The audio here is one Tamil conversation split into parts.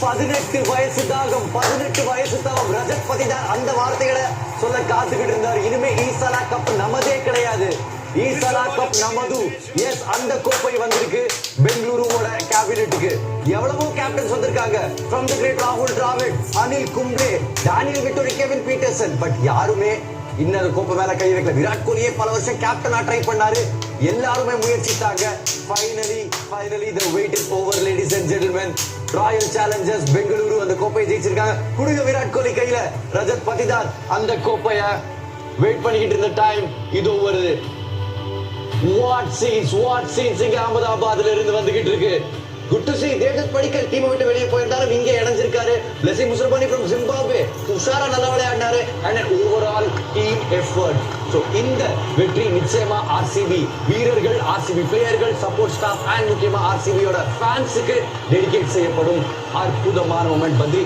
18 வயசு தாகம், 18 வயசு தவம். ரஜத் பத்திதார் அந்த வார்த்தைகளை சொல்ல காத்துக்கிட்டு இருந்தார். இனிமே ஈசாலா கப் நமதே கிடையாது, ஈசாலா கப் நமது. எஸ், அந்த கோப்பை வந்திருக்கு பெங்களூருவோட கேபினெட்டுக்கு. எவ்வளவோ கேப்டன்ஸ் வந்திருக்காங்க, from the great ராகுல் Dravid, Anil Kumble, Daniel Vettori, Kevin Pietersen. But யாருமே இன்னொரு கோப்பை மேல கை வைக்கல. விராட் கோலியே பல வருஷம் கேப்டனா ட்ரை பண்ணாரு, எல்லாருமே முயற்சித்தாங்க. Finally the wait is over, ladies and gentlemen. Royal Challengers Bengaluru அந்த கோப்பையை ஜெயிச்சிருக்காங்க. குடுங்க விராட் கோலி கையில. ரஜத் பத்திதார் அந்த கோப்பைய வெயிட் பண்ணிக்கிட்டு இருந்த டைம் இதோ வருது. வாட் சீன்ஸ் இங்க அகமதாபாத்ல இருந்து வந்துகிட்டு இருக்கு. குட் டு see தேவதத் படிக்கல் டீமை விட்டு வெளியே போயிருந்தாலும் இங்கே இணைஞ்சிருக்காரு. பிளஸிங் முஸ்ரபானி from Zimbabwe உஷாரா நல்லா விளையாடினாரு. and an overall team effort. so இந்த வெற்றி நிச்சயமா ஆர்சிபி வீரர்கள், ஆர்சிபி பிளேயர்கள், சப்போர்ட் ஸ்டாஃப் அண்ட் முக்கியமா ஆர்சிபியோட ஃபேன்ஸுக்கு டெடிகேட் செய்யப்படும் அற்புதமான மொமெண்ட். பத்ரி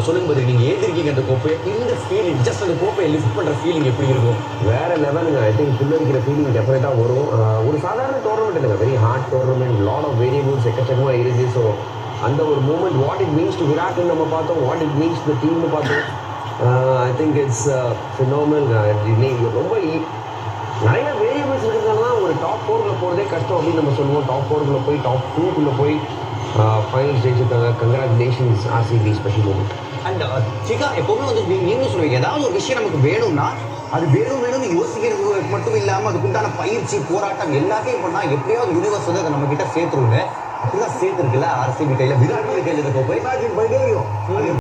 சொல்லுங்க பத்ரி, நீங்க ஏத்திருக்கீங்க அந்த கோப்பையை, இந்த ஃபீலிங், ஜஸ்ட் அந்த கோப்பையை லிஃப்ட் பண்ற ஃபீலிங் எப்படி இருக்கும்? வேற லெவலுங்க. ஐ திங்க் புல்லரிக்கிற ஃபீலிங் டெஃபினட்டா வரும். ஒரு சாதாரண டோர்னமெண்ட் இல்லைங்க, very hard tournament, lot of variables எக்கச்சக்கமாக இருக்குது. ஸோ அந்த ஒரு moment, what it means to விராட்னு நம்ம பார்த்தோம், வாட் இட் மீன்ஸ் டு டீம்னு பார்த்தோம். I think it's phenomenal. ரொம்ப நிறைய வேரியபிள்ஸ் இருக்கிறதுனால தான் ஒரு டாப் 4க்குள்ள போகிறதே கஷ்டம் அப்படின்னு நம்ம சொல்லுவோம். டாப் 4க்குள்ள போய் டாப் 2க்குள்ள போய் ஃபைனல்ஸ் ஜெயிச்சிருக்காங்க. Congratulations RCB, special moment. And சிகா, எப்பவுமே வந்து நீங்களும் சொல்லுவீங்க, ஏதாவது ஒரு விஷயம் நமக்கு வேணும்னா அது வேணும்னு யோசிக்கிறது மட்டும் இல்லாமல் அதுக்குண்டான பயிற்சி, போராட்டம் எல்லாத்தையும் பண்ணால் எப்படியாவது யூனிவர்ஸ் வந்து அதை நம்ம கிட்ட சேர்த்துருங்க. அப்படிதான் சேர்த்துருக்குல்ல ஆர்சிபி கையில், விராட் கோலி கையில் இருக்க போய். இமேஜின் பண்ணிட்டு